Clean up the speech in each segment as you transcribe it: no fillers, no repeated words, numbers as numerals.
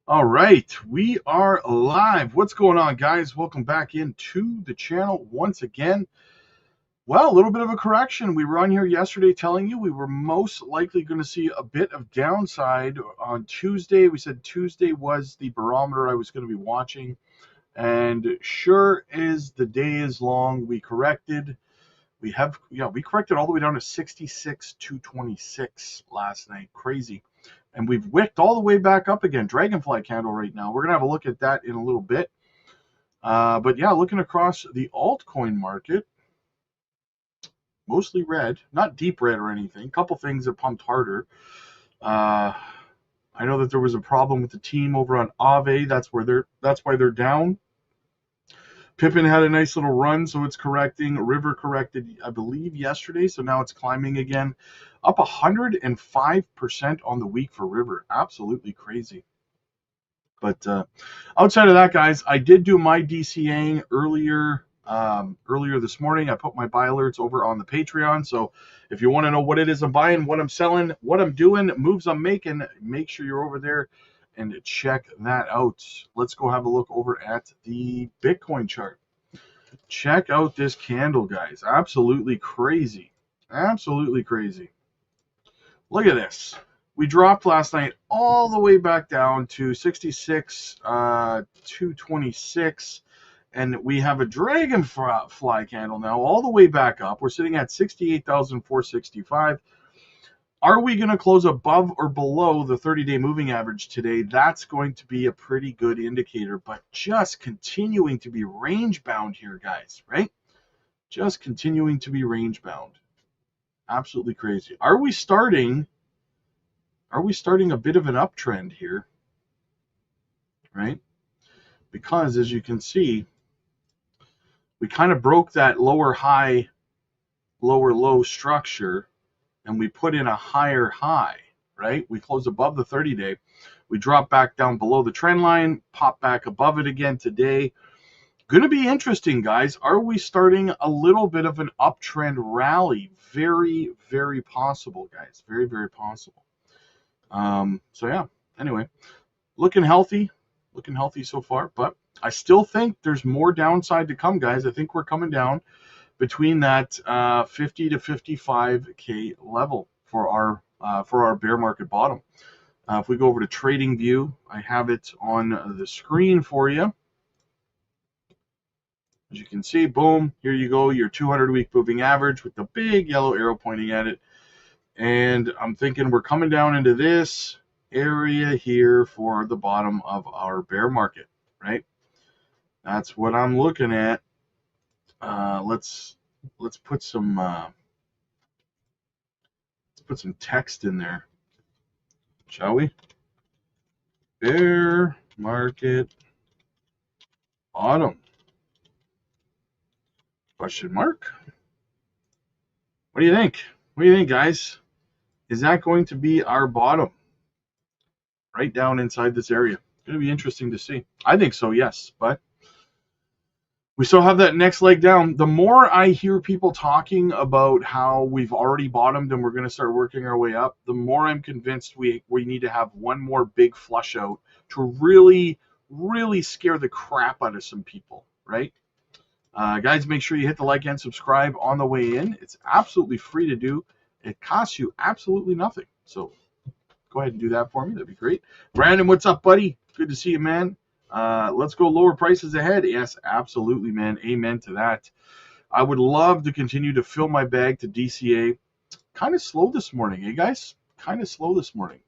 All right, we are live. What's going on, guys? Welcome back into the channel once again. Well, a little bit of a correction. We were on here yesterday telling you we were most likely going to see a bit of downside on Tuesday. We said Tuesday was the barometer I was going to be watching. And sure as the day is long, we corrected. We corrected all the way down to 66,226 last night. Crazy. And we've wicked all the way back up again. Dragonfly candle right now. We're going to have a look at that in a little bit. But yeah, looking across the altcoin market, mostly red, not deep red or anything. A couple things that pumped harder. Uh, I know that there was a problem with the team over on AVAIL. That's why they're down. Pippin had a nice little run, so it's correcting. River corrected, I believe, yesterday, so now it's climbing again. Up 105% on the week for River. Absolutely crazy. But outside of that, guys, I did do my DCAing earlier this morning. I put my buy alerts over on the Patreon. So if you want to know what it is I'm buying, what I'm selling, what I'm doing, moves I'm making, make sure you're over there and check that out. Let's go have a look over at the Bitcoin chart. Check out this candle, guys. Absolutely crazy. Absolutely crazy. Look at this. We dropped last night all the way back down to 66,226. And we have a dragonfly candle now all the way back up. We're sitting at 68,465. Are we going to close above or below the 30-day moving average today? That's going to be a pretty good indicator, but just continuing to be range bound here, guys, right? Just continuing to be range bound. Absolutely crazy. Are we starting a bit of an uptrend here, right? Because as you can see, we kind of broke that lower high, lower low structure, and we put in a higher high, right? We closed above the 30-day. We dropped back down below the trend line, popped back above it again today. Going to be interesting, guys. Are we starting a little bit of an uptrend rally? Very, very possible, guys. Very, very possible. So yeah, anyway, looking healthy so far, but I still think there's more downside to come, guys. I think we're coming down between that 50 to 55K level for our bear market bottom. If we go over to Trading View, I have it on the screen for you. As you can see, boom, here you go, your 200-week moving average with the big yellow arrow pointing at it. And I'm thinking we're coming down into this area here for the bottom of our bear market, right? That's what I'm looking at. Let's put some text in there, shall we? Bear market bottom. Question mark. What do you think? What do you think, guys? Is that going to be our bottom? Right down inside this area. It's going to be interesting to see. I think so, yes, but we still have that next leg down. The more I hear people talking about how we've already bottomed and we're going to start working our way up, the more I'm convinced we need to have one more big flush out to really, really scare the crap out of some people, right? Guys, make sure you hit the like and subscribe on the way in. It's absolutely free to do. It costs you absolutely nothing. So go ahead and do that for me. That'd be great. Brandon, what's up, buddy? Good to see you, man. Let's go lower prices ahead. Yes, absolutely, man. Amen to that. I would love to continue to fill my bag to DCA. Kind of slow this morning, eh, guys? Kind of slow this morning.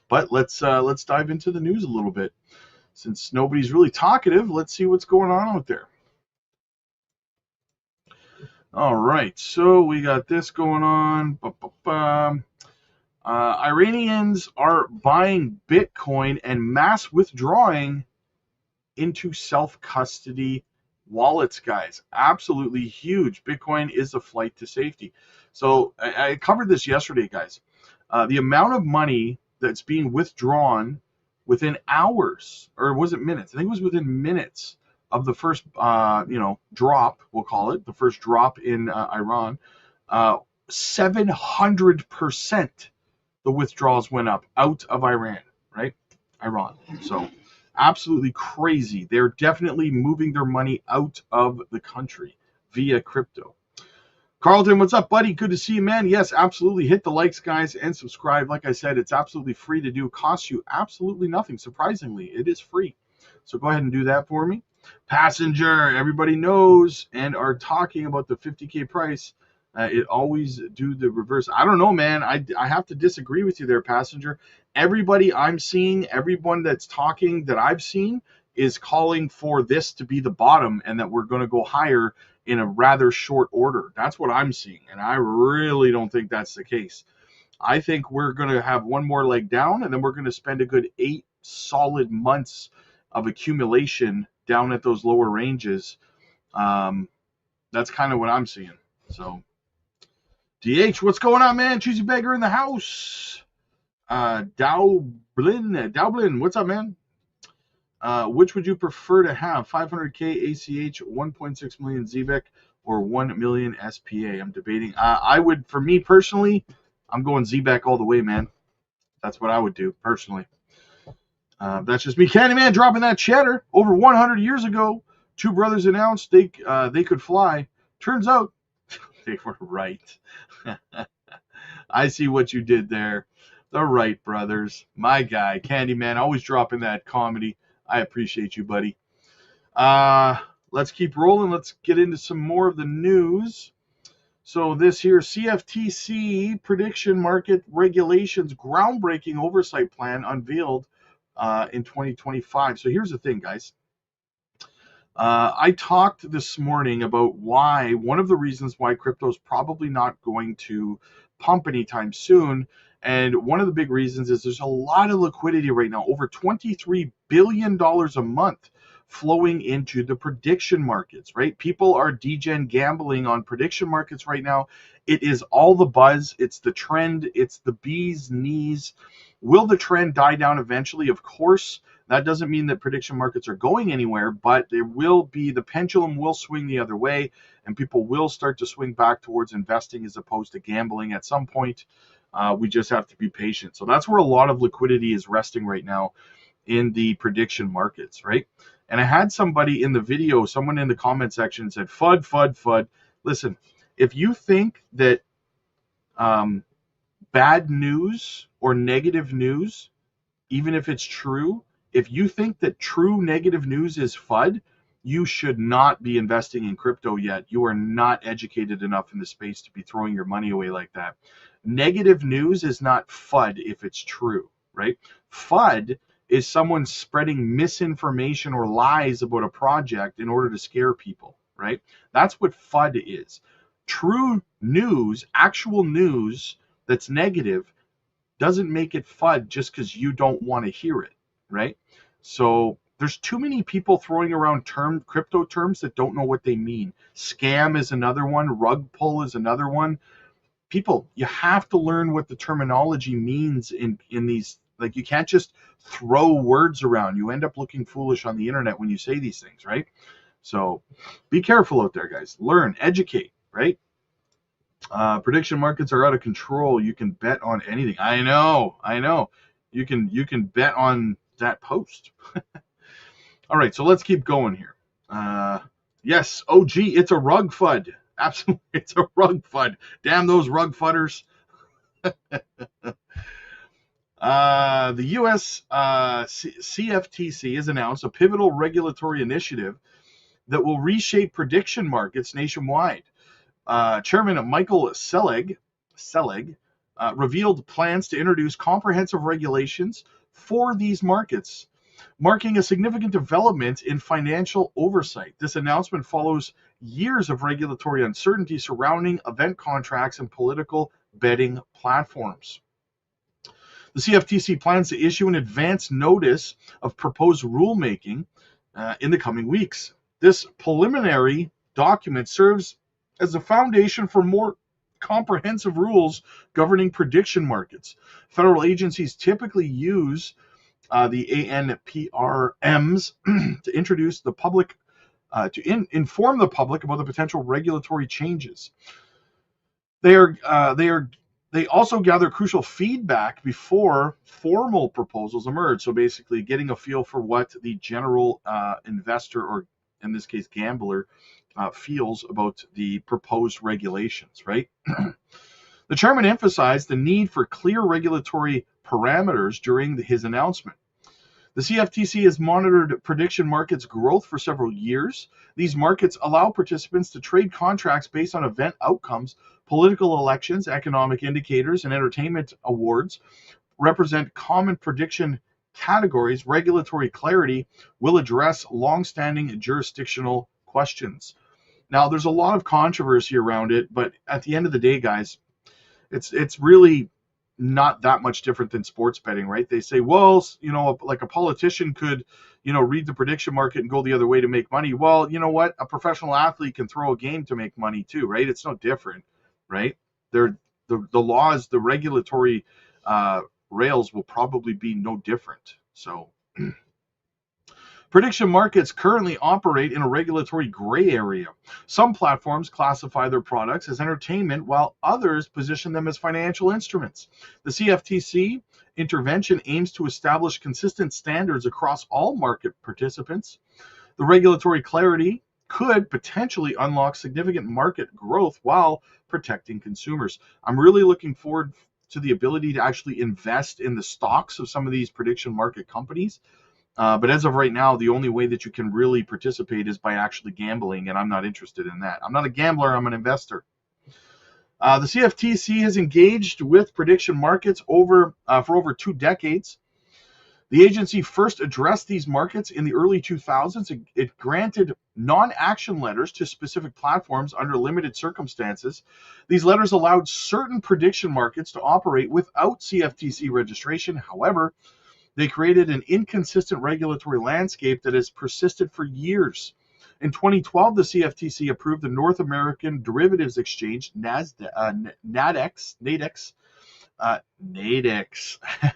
But let's dive into the news a little bit. Since nobody's really talkative, let's see what's going on out there. All right, so we got this going on. Iranians are buying Bitcoin and mass withdrawing into self-custody wallets, guys. Absolutely huge. Bitcoin is a flight to safety. So I covered this yesterday, guys. The amount of money that's being withdrawn within hours, or was it minutes? I think it was within minutes of the first, drop, we'll call it, the first drop in Iran. 700% the withdrawals went up out of Iran, right? Iran. So absolutely crazy. They're definitely moving their money out of the country via crypto. Carlton, what's up, buddy? Good to see you, man. Yes, absolutely. Hit the likes, guys, and subscribe. Like I said, it's absolutely free to do. Costs you absolutely nothing. Surprisingly, it is free. So go ahead and do that for me. Passenger, everybody knows and are talking about the 50K price. It always do the reverse. I don't know, man. I have to disagree with you there, Passenger. Everybody I'm seeing, everyone that's talking that I've seen is calling for this to be the bottom and that we're going to go higher in a rather short order. That's what I'm seeing, and I really don't think that's the case. I think we're going to have one more leg down, and then we're going to spend a good 8 solid months of accumulation down at those lower ranges. That's kind of what I'm seeing. So, DH, what's going on, man? Cheesy Beggar in the house. Dowblin, what's up, man? Which would you prefer to have? 500K ACH, 1.6 million ZBEC, or 1 million SPA? I'm debating. I would, for me personally, I'm going ZBEC all the way, man. That's what I would do personally. That's just me. Candyman dropping that cheddar. Over 100 years ago, two brothers announced they could fly. Turns out they were right. I see what you did there. The Wright brothers. My guy, Candyman, always dropping that comedy. I appreciate you, buddy. Let's keep rolling. Let's get into some more of the news. So this here CFTC prediction market regulations groundbreaking oversight plan unveiled in 2025. So here's the thing, guys. I talked this morning about why one of the reasons why crypto is probably not going to pump anytime soon. And one of the big reasons is there's a lot of liquidity right now, over $23 billion a month flowing into the prediction markets, right? People are degen gambling on prediction markets right now. It is all the buzz. It's the trend. It's the bee's knees. Will the trend die down eventually? Of course. That doesn't mean that prediction markets are going anywhere, but there will be, the pendulum will swing the other way, and people will start to swing back towards investing as opposed to gambling at some point. We just have to be patient. So that's where a lot of liquidity is resting right now in the prediction markets, right? And I had somebody in the video, someone in the comment section said, FUD, FUD, FUD. Listen, if you think that bad news or negative news, even if it's true, if you think that true negative news is FUD, you should not be investing in crypto yet. You are not educated enough in the space to be throwing your money away like that. Negative news is not FUD if it's true, right? FUD is someone spreading misinformation or lies about a project in order to scare people, right? That's what FUD is. True news, actual news that's negative, doesn't make it FUD just because you don't want to hear it, right? So there's too many people throwing around crypto terms that don't know what they mean. Scam is another one. Rug pull is another one. People, you have to learn what the terminology means in these. Like, you can't just throw words around. You end up looking foolish on the internet when you say these things, right? So be careful out there, guys. Learn, educate, right? Prediction markets are out of control. You can bet on anything. I know. You can bet on that post. All right, so let's keep going here. Yes, OG, it's a rug FUD. Absolutely, it's a rug FUD. Damn those rug fudders. The U.S. CFTC has announced a pivotal regulatory initiative that will reshape prediction markets nationwide. Chairman Michael Selig revealed plans to introduce comprehensive regulations for these markets, marking a significant development in financial oversight. This announcement follows years of regulatory uncertainty surrounding event contracts and political betting platforms. The CFTC plans to issue an advance notice of proposed rulemaking in the coming weeks. This preliminary document serves as a foundation for more comprehensive rules governing prediction markets. Federal agencies typically use the ANPRMs to introduce the public, inform the public about the potential regulatory changes. They are They also gather crucial feedback before formal proposals emerge. So basically getting a feel for what the general investor, or in this case gambler, feels about the proposed regulations, right? The chairman emphasized the need for clear regulatory parameters during his announcement. The CFTC has monitored prediction markets growth for several years. These markets allow participants to trade contracts based on event outcomes. Political elections, economic indicators, and entertainment awards represent common prediction categories. Regulatory clarity will address long-standing jurisdictional questions. Now, there's a lot of controversy around it, but at the end of the day, guys, it's really not that much different than sports betting, right? They say, well, like a politician could, read the prediction market and go the other way to make money. Well, you know what? A professional athlete can throw a game to make money too, right? It's no different, right? The laws, the regulatory rails will probably be no different. So prediction markets currently operate in a regulatory gray area. Some platforms classify their products as entertainment, while others position them as financial instruments. The CFTC intervention aims to establish consistent standards across all market participants. The regulatory clarity could potentially unlock significant market growth while protecting consumers. I'm really looking forward to the ability to actually invest in the stocks of some of these prediction market companies. But as of right now, the only way that you can really participate is by actually gambling, and I'm not interested in that. I'm not a gambler, I'm an investor. The CFTC has engaged with prediction markets for over 2 decades. The agency first addressed these markets in the early 2000s. It granted non-action letters to specific platforms under limited circumstances. These letters allowed certain prediction markets to operate without CFTC registration. However, they created an inconsistent regulatory landscape that has persisted for years. In 2012, the CFTC approved the North American Derivatives Exchange, NADEX,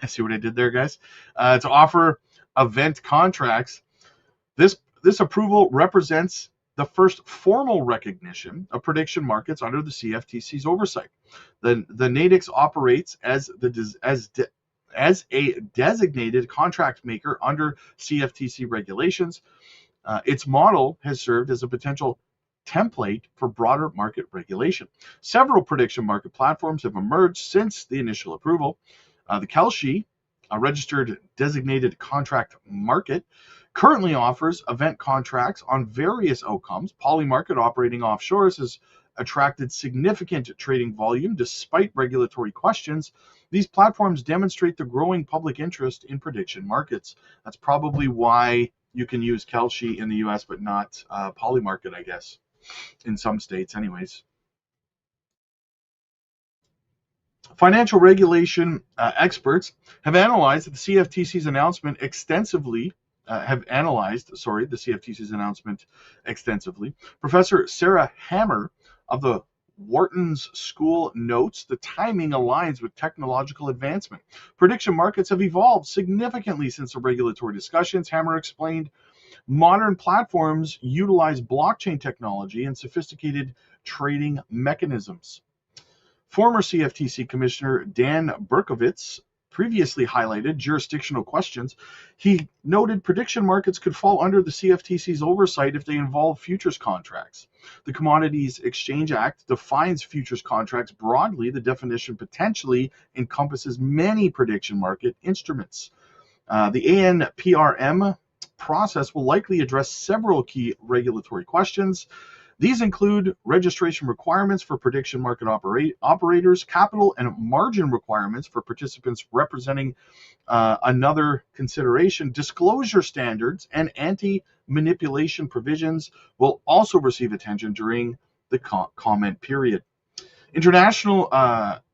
see what I did there, guys? To offer event contracts. This approval represents the first formal recognition of prediction markets under the CFTC's oversight. The NADEX operates as a designated contract maker under CFTC regulations. Its model has served as a potential template for broader market regulation. Several prediction market platforms have emerged since the initial approval. The Kalshi, a registered designated contract market, currently offers event contracts on various outcomes. Polymarket, operating offshore, has attracted significant trading volume despite regulatory questions. These platforms demonstrate the growing public interest in prediction markets. That's probably why you can use Kalshi in the US, but not Polymarket, I guess, in some states anyways. Financial regulation experts have analyzed the CFTC's announcement extensively. Professor Sarah Hammer of the Wharton's School notes the timing aligns with technological advancement. Prediction markets have evolved significantly since the regulatory discussions. Hammer explained modern platforms utilize blockchain technology and sophisticated trading mechanisms. Former CFTC Commissioner Dan Berkowitz previously highlighted jurisdictional questions. He noted prediction markets could fall under the CFTC's oversight if they involve futures contracts. The Commodities Exchange Act defines futures contracts broadly. The definition potentially encompasses many prediction market instruments. The ANPRM process will likely address several key regulatory questions. These include registration requirements for prediction market operators, capital and margin requirements for participants representing another consideration. Disclosure standards and anti-manipulation provisions will also receive attention during the comment period. International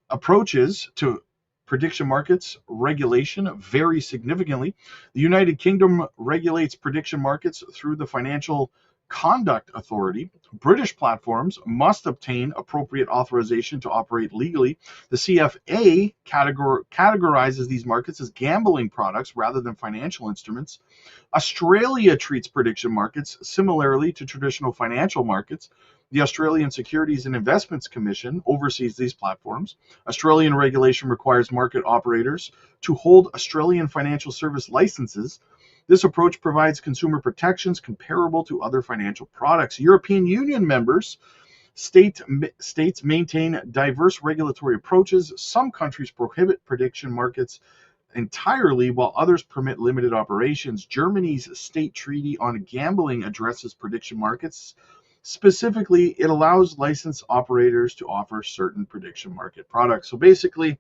approaches to prediction markets regulation vary significantly. The United Kingdom regulates prediction markets through the Financial Conduct Authority. British platforms must obtain appropriate authorization to operate legally. The CFA categorizes these markets as gambling products rather than financial instruments. Australia treats prediction markets similarly to traditional financial markets. The Australian Securities and Investments Commission oversees these platforms. Australian regulation requires market operators to hold Australian financial service licenses. This approach provides consumer protections comparable to other financial products. European Union members states maintain diverse regulatory approaches. Some countries prohibit prediction markets entirely, while others permit limited operations. Germany's state treaty on gambling addresses prediction markets. Specifically, it allows licensed operators to offer certain prediction market products. So basically,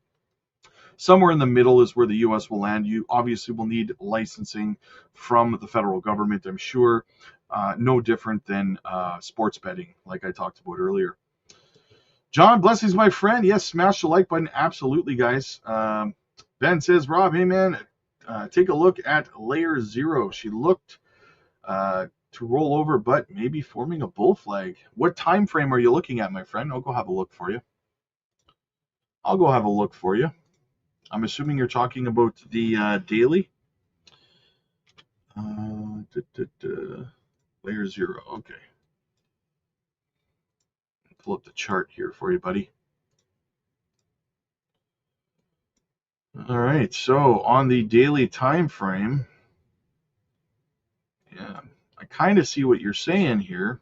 somewhere in the middle is where the US will land. You obviously will need licensing from the federal government, I'm sure. No different than sports betting, like I talked about earlier. John, blessings, my friend. Yes, smash the like button. Absolutely, guys. Ben says, Rob, hey, man, take a look at layer 0. She looked to roll over, but maybe forming a bull flag. What time frame are you looking at, my friend? I'll go have a look for you. I'm assuming you're talking about the daily. Layer 0. Okay. Pull up the chart here for you, buddy. All right. So on the daily time frame, yeah, I kind of see what you're saying here.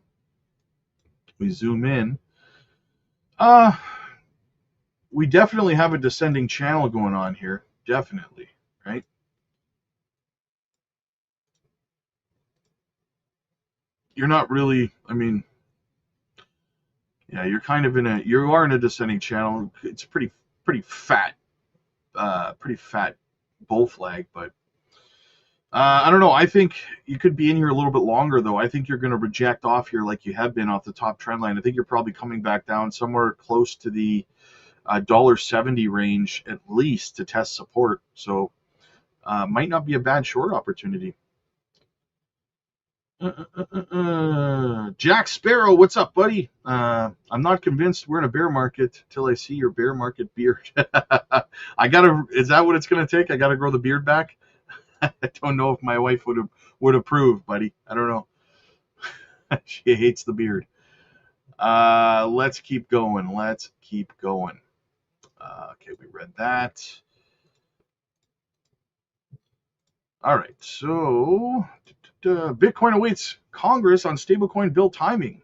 We zoom in. We definitely have a descending channel going on here. Definitely, right? You're not really, I mean, yeah, you're kind of you are in a descending channel. It's pretty fat bull flag, but I don't know. I think you could be in here a little bit longer, though. I think you're going to reject off here like you have been off the top trend line. I think you're probably coming back down somewhere close to the $1.70 range at least to test support. So might not be a bad short opportunity. Jack Sparrow, what's up, buddy? I'm not convinced we're in a bear market till I see your bear market beard. Is that what it's going to take? I got to grow the beard back? I don't know if my wife would approve, buddy. I don't know. She hates the beard. Let's keep going. Okay, we read that. All right, so Bitcoin awaits Congress on stablecoin bill timing.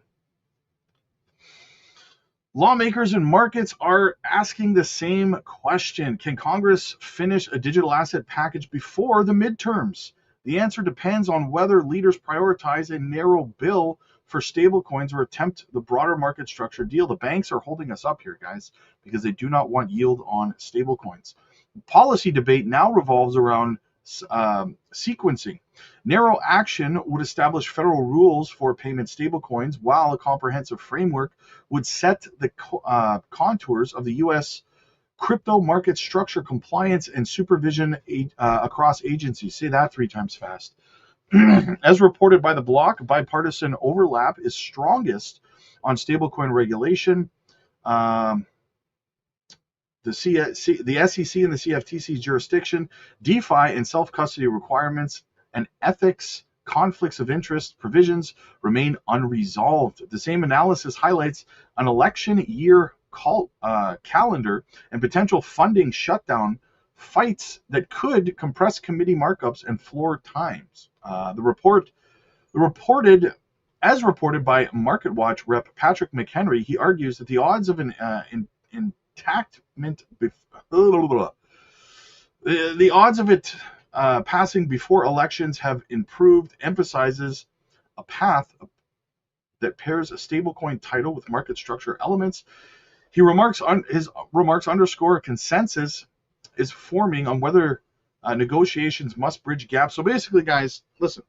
Lawmakers and markets are asking the same question. Can Congress finish a digital asset package before the midterms? The answer depends on whether leaders prioritize a narrow bill for stablecoins or attempt the broader market structure deal. The banks are holding us up here, guys, because they do not want yield on stablecoins. Policy debate now revolves around sequencing. Narrow action would establish federal rules for payment stablecoins, while a comprehensive framework would set the contours of the U.S. crypto market structure, compliance, and supervision across agencies. Say that 3 times fast. As reported by the block, bipartisan overlap is strongest on stablecoin regulation. The SEC and the CFTC jurisdiction, DeFi and self-custody requirements, and ethics, conflicts of interest provisions remain unresolved. The same analysis highlights an election year calendar and potential funding shutdown fights that could compress committee markups and floor times. As reported by MarketWatch rep Patrick McHenry, he argues that the odds of the odds of it passing before elections have improved, emphasizes a path that pairs a stablecoin title with market structure elements. His remarks underscore a consensus is forming on whether negotiations must bridge gaps. So basically, guys, listen.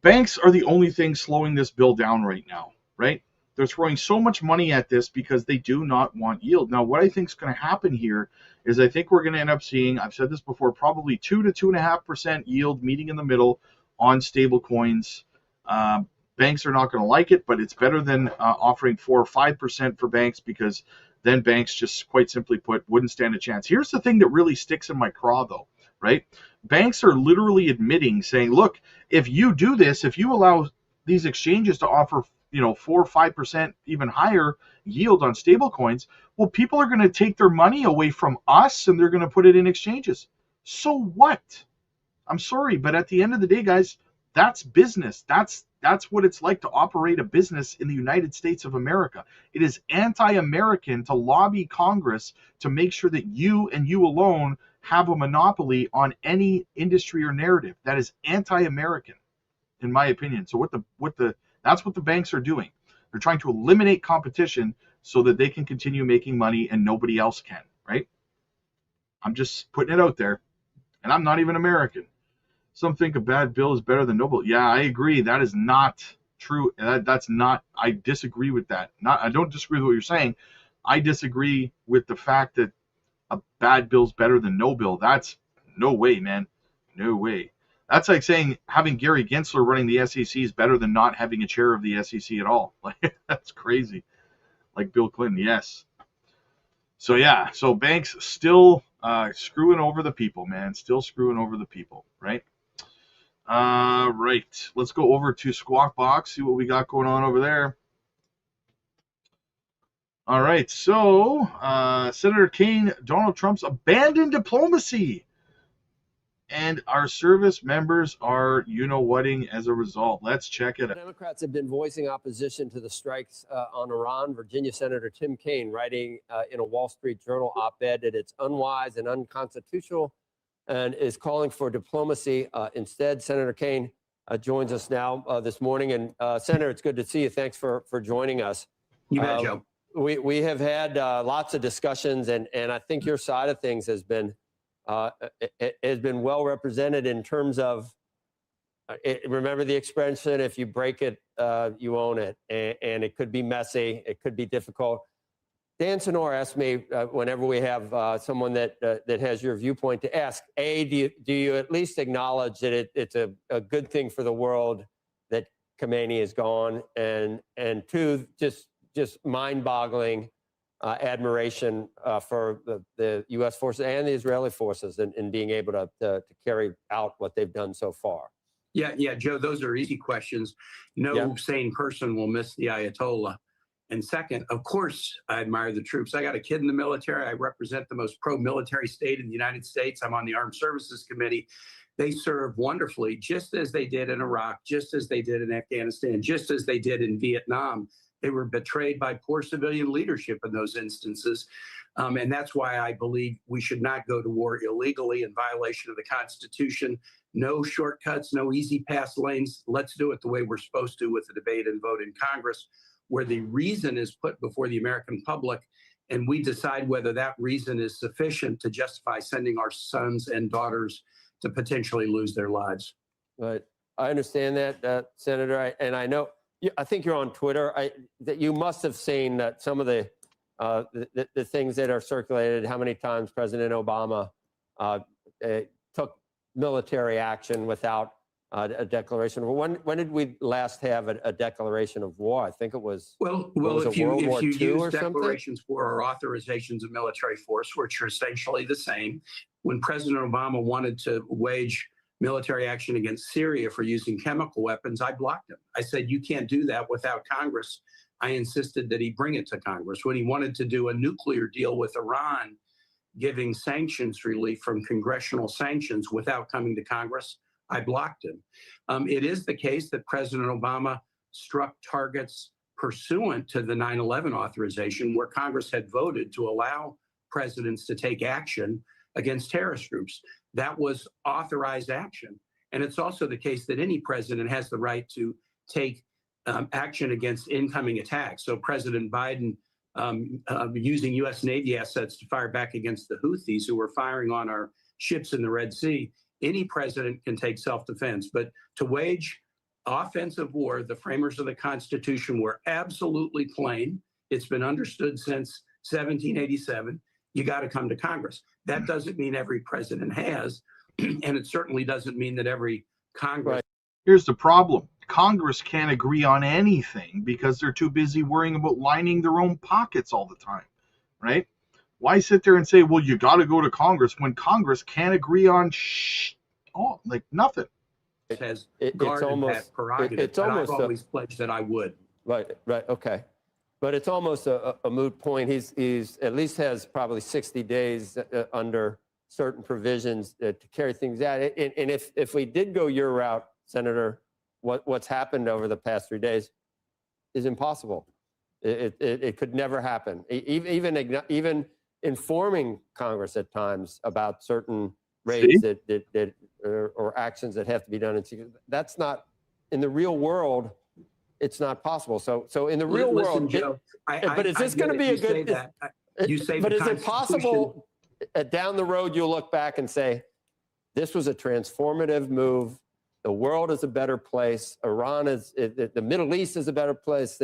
Banks are the only thing slowing this bill down right now, right? They're throwing so much money at this because they do not want yield. Now, what I think is going to happen here is I think we're going to end up seeing, I've said this before, probably 2 to 2.5% yield meeting in the middle on stable coins. Banks are not going to like it, but it's better than offering 4 or 5% for banks, because then banks, just quite simply put, wouldn't stand a chance. Here's the thing that really sticks in my craw, though, right? Banks are literally admitting, saying, look, if you do this, if you allow these exchanges to offer 4 or 5%, even higher yield on stable coins, well, people are going to take their money away from us and they're going to put it in exchanges. So what? I'm sorry, but at the end of the day, guys, that's business. That's what it's like to operate a business in the United States of America. It is anti-American to lobby Congress to make sure that you and you alone have a monopoly on any industry or narrative. That is anti-American, in my opinion. So that's what the banks are doing. They're trying to eliminate competition so that they can continue making money and nobody else can, right? I'm just putting it out there. And I'm not even American. Some think a bad bill is better than no bill. Yeah, I agree. That is not true. That's not. I disagree with that. I don't disagree with what you're saying. I disagree with the fact that a bad bill is better than no bill. That's no way, man. No way. That's like saying having Gary Gensler running the SEC is better than not having a chair of the SEC at all. Like, that's crazy. Like Bill Clinton, yes. So yeah, so banks still screwing over the people, man. Still screwing over the people, right? Right. Let's go over to Squawk Box, see what we got going on over there. All right. So, Senator Kaine, Donald Trump's abandoned diplomacy. And our service members are you-know-whatting as a result. Let's check it out. Democrats have been voicing opposition to the strikes on Iran. Virginia Senator Tim Kaine writing in a Wall Street Journal op-ed that it's unwise and unconstitutional and is calling for diplomacy. Instead, Senator Kaine joins us now this morning. And Senator, it's good to see you. Thanks for joining us. You bet, Joe. We have had lots of discussions, and I think your side of things has been well represented in terms of, remember the expression, if you break it, you own it. And it could be messy. It could be difficult. Dan Sonor asked me whenever we have someone that has your viewpoint to ask, A, do you at least acknowledge that it's a good thing for the world that Khamenei is gone? And two, just mind-boggling admiration for the U.S. forces and the Israeli forces in being able to carry out what they've done so far. Yeah, Joe, those are easy questions. No sane person will miss the Ayatollah. And second, of course, I admire the troops. I got a kid in the military. I represent the most pro-military state in the United States. I'm on the Armed Services Committee. They serve wonderfully, just as they did in Iraq, just as they did in Afghanistan, just as they did in Vietnam. They were betrayed by poor civilian leadership in those instances. And that's why I believe we should not go to war illegally in violation of the Constitution. No shortcuts, no easy pass lanes. Let's do it the way we're supposed to with the debate and vote in Congress, where the reason is put before the American public, and we decide whether that reason is sufficient to justify sending our sons and daughters to potentially lose their lives. But I understand that, Senator, and I know, I think you're on Twitter, that you must have seen that some of the things that are circulated, how many times President Obama took military action without a declaration of war. When did we last have a declaration of war? I think it was if you use declarations something? for or authorizations of military force, which are essentially the same. When President Obama wanted to wage military action against Syria for using chemical weapons, I blocked him. I said, you can't do that without Congress. I insisted that he bring it to Congress. When he wanted to do a nuclear deal with Iran, giving sanctions relief from congressional sanctions without coming to Congress, I blocked him. It is the case that President Obama struck targets pursuant to the 9/11 authorization, where Congress had voted to allow presidents to take action against terrorist groups. That was authorized action. And it's also the case that any president has the right to take action against incoming attacks. So President Biden using U.S. Navy assets to fire back against the Houthis who were firing on our ships in the Red Sea. Any president can take self-defense, but to wage offensive war, the framers of the Constitution were absolutely plain. It's been understood since 1787. You got to come to Congress. That doesn't mean every president has, and it certainly doesn't mean that every Congress. Here's the problem. Congress can't agree on anything because they're too busy worrying about lining their own pockets all the time, right? Why sit there and say, well, you got to go to Congress when Congress can't agree on nothing? It has guarded that prerogative, but I've always pledged that I would. Right. Okay. But it's almost a moot point. He's at least has probably 60 days under certain provisions to carry things out. And if we did go your route, Senator, what's happened over the past 3 days is impossible. It could never happen. Even informing Congress at times about certain raids or actions that have to be done in secret. That's not in the real world. It's not possible. So in the real world, Joe, but is this going to be a good? You say, but is it possible down the road you'll look back and say, this was a transformative move. The world is a better place. Iran is, the Middle East is a better place.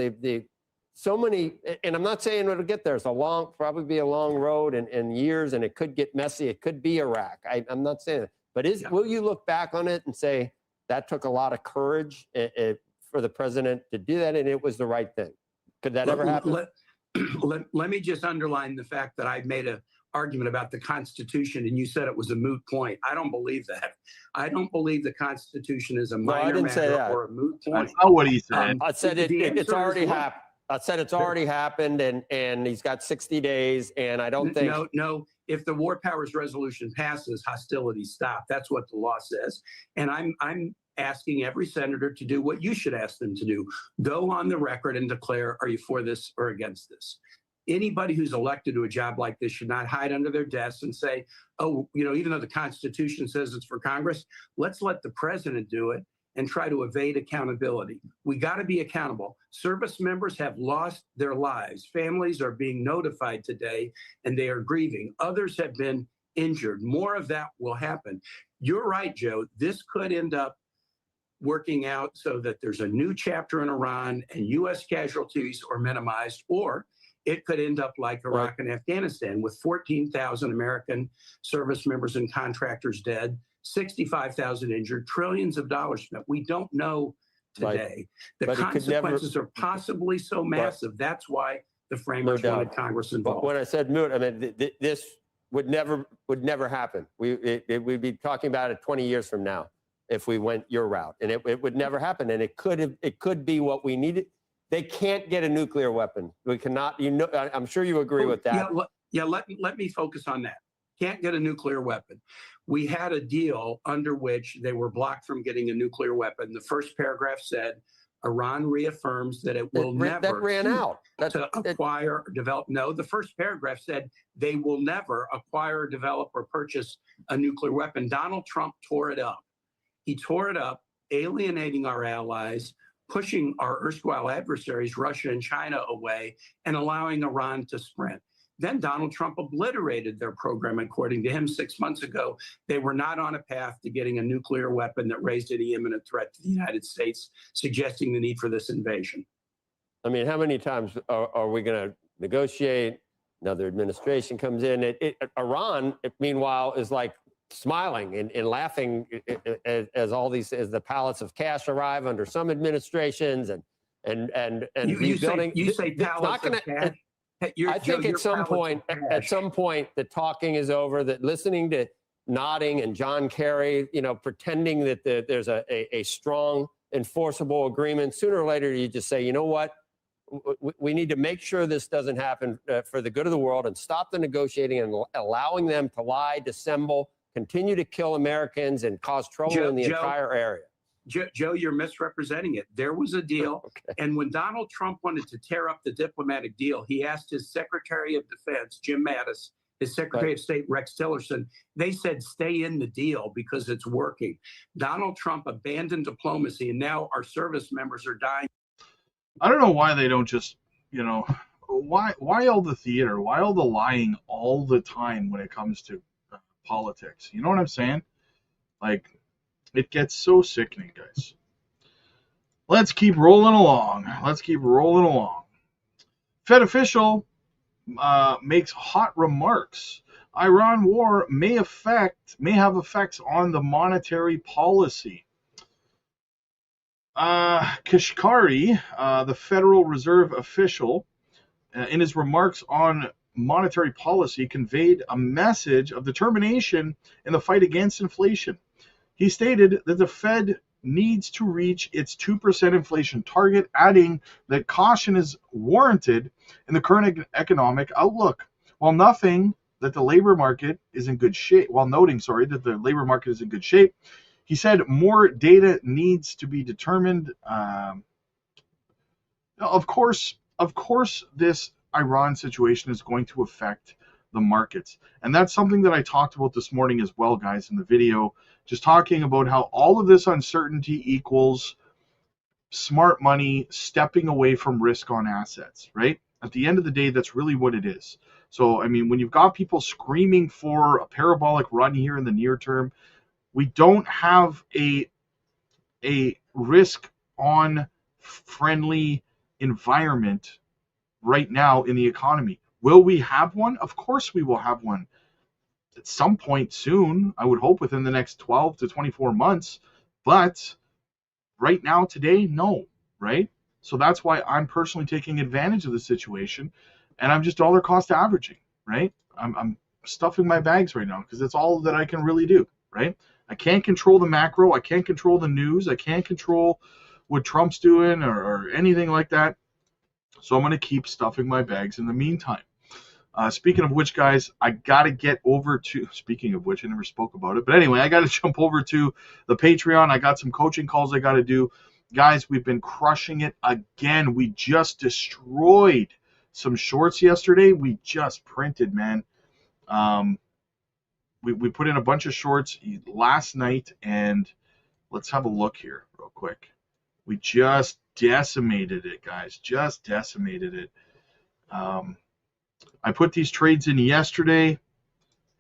So many, and I'm not saying it'll get there. It's probably be a long road and years, and it could get messy. It could be Iraq. I'm not saying it. But will you look back on it and say, that took a lot of courage for the president to do that, and it was the right thing? Could that ever happen? Let me just underline the fact that I made an argument about the Constitution, and you said it was a moot point. I don't believe that. I don't believe the Constitution is a minor matter or a moot point. That's not what he said. I said it's already happened. I said it's already happened, and he's got 60 days, and I don't think... No. If the War Powers Resolution passes, hostilities stop. That's what the law says. And I'm asking every senator to do what you should ask them to do. Go on the record and declare, are you for this or against this? Anybody who's elected to a job like this should not hide under their desk and say, oh, even though the Constitution says it's for Congress, let's let the president do it and try to evade accountability. We got to be accountable. Service members have lost their lives. Families are being notified today, and they are grieving. Others have been injured. More of that will happen. You're right, Joe. This could end up working out so that there's a new chapter in Iran and U.S. casualties are minimized, or it could end up like Iraq and Afghanistan with 14,000 American service members and contractors dead, 65,000 injured, trillions of dollars spent. We don't know today. The consequences are possibly so massive. That's why the framers wanted Congress involved. But when I said moot, I mean this would never happen. We'd be talking about it 20 years from now if we went your route, and it would never happen. And it could be what we needed. They can't get a nuclear weapon. We cannot. I'm sure you agree with that. Yeah. Let me focus on that. Can't get a nuclear weapon. We had a deal under which they were blocked from getting a nuclear weapon. The first paragraph said, Iran reaffirms that it will never that ran out. Acquire or develop. No, the first paragraph said they will never acquire, develop, or purchase a nuclear weapon. Donald Trump tore it up. He tore it up, alienating our allies, pushing our erstwhile adversaries, Russia and China, away, and allowing Iran to sprint. Then Donald Trump obliterated their program. According to him, 6 months ago, they were not on a path to getting a nuclear weapon that raised any imminent threat to the United States, suggesting the need for this invasion. I mean, how many times are we going to negotiate? Another administration comes in. Iran, meanwhile, is like smiling and laughing as the pallets of cash arrive under some administrations and you say pallets of cash. I think at some point, the talking is over. That listening to nodding and John Kerry, pretending that there's a strong enforceable agreement. Sooner or later, you just say, you know what, we need to make sure this doesn't happen for the good of the world, and stop the negotiating and allowing them to lie, dissemble, continue to kill Americans, and cause trouble in the entire area. Joe, you're misrepresenting it. There was a deal. Okay. And when Donald Trump wanted to tear up the diplomatic deal, he asked his Secretary of Defense, Jim Mattis, his Secretary of State, Rex Tillerson. They said, stay in the deal because it's working. Donald Trump abandoned diplomacy, and now our service members are dying. I don't know why they don't just, why all the theater? Why all the lying all the time when it comes to politics? You know what I'm saying? Like, it gets so sickening, guys. Let's keep rolling along. Fed official makes hot remarks. Iran war may have effects on the monetary policy. Kashkari, the Federal Reserve official, in his remarks on monetary policy, conveyed a message of determination in the fight against inflation. He stated that the Fed needs to reach its 2% inflation target, adding that caution is warranted in the current economic outlook. While noting that the labor market is in good shape, he said more data needs to be determined. Of course, this Iran situation is going to affect the markets. And that's something that I talked about this morning as well, guys, in the video, just talking about how all of this uncertainty equals smart money stepping away from risk on assets, right? At the end of the day, that's really what it is. So, I mean, when you've got people screaming for a parabolic run here in the near term, we don't have a risk on friendly environment right now in the economy. Will we have one? Of course we will have one at some point soon. I would hope within the next 12 to 24 months. But right now, today, no, right? So that's why I'm personally taking advantage of the situation, and I'm just dollar cost averaging, right? I'm stuffing my bags right now because that's all that I can really do, right? I can't control the macro. I can't control the news. I can't control what Trump's doing or anything like that. So I'm going to keep stuffing my bags in the meantime. Speaking of which, guys, I got to get over to, speaking of which, I never spoke about it. But anyway, I got to jump over to the Patreon. I got some coaching calls I got to do. Guys, we've been crushing it again. We just destroyed some shorts yesterday. We just printed, man. We put in a bunch of shorts last night, and let's have a look here real quick. We just decimated it, guys. Just decimated it. I put these trades in yesterday,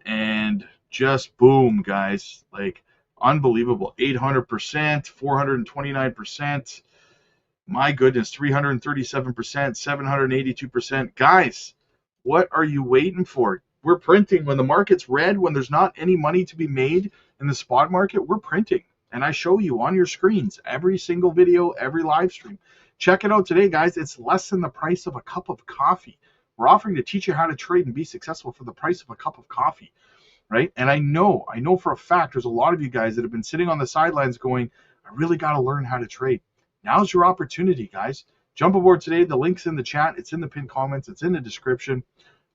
and just boom, guys. Like, unbelievable. 800%, 429%. My goodness, 337%, 782%. Guys, what are you waiting for? We're printing. When the market's red, when there's not any money to be made in the spot market, we're printing. And I show you on your screens every single video, every live stream. Check it out today, guys. It's less than the price of a cup of coffee. We're offering to teach you how to trade and be successful for the price of a cup of coffee, right? And I know for a fact there's a lot of you guys that have been sitting on the sidelines going, I really got to learn how to trade. Now's your opportunity, guys. Jump aboard today. The link's in the chat. It's in the pinned comments. It's in the description.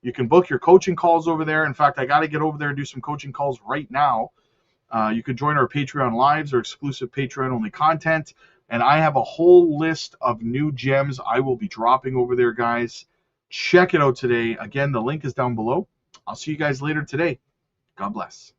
You can book your coaching calls over there. In fact, I got to get over there and do some coaching calls right now. You can join our Patreon lives or exclusive Patreon-only content. And I have a whole list of new gems I will be dropping over there, guys. Check it out today. Again, the link is down below. I'll see you guys later today. God bless.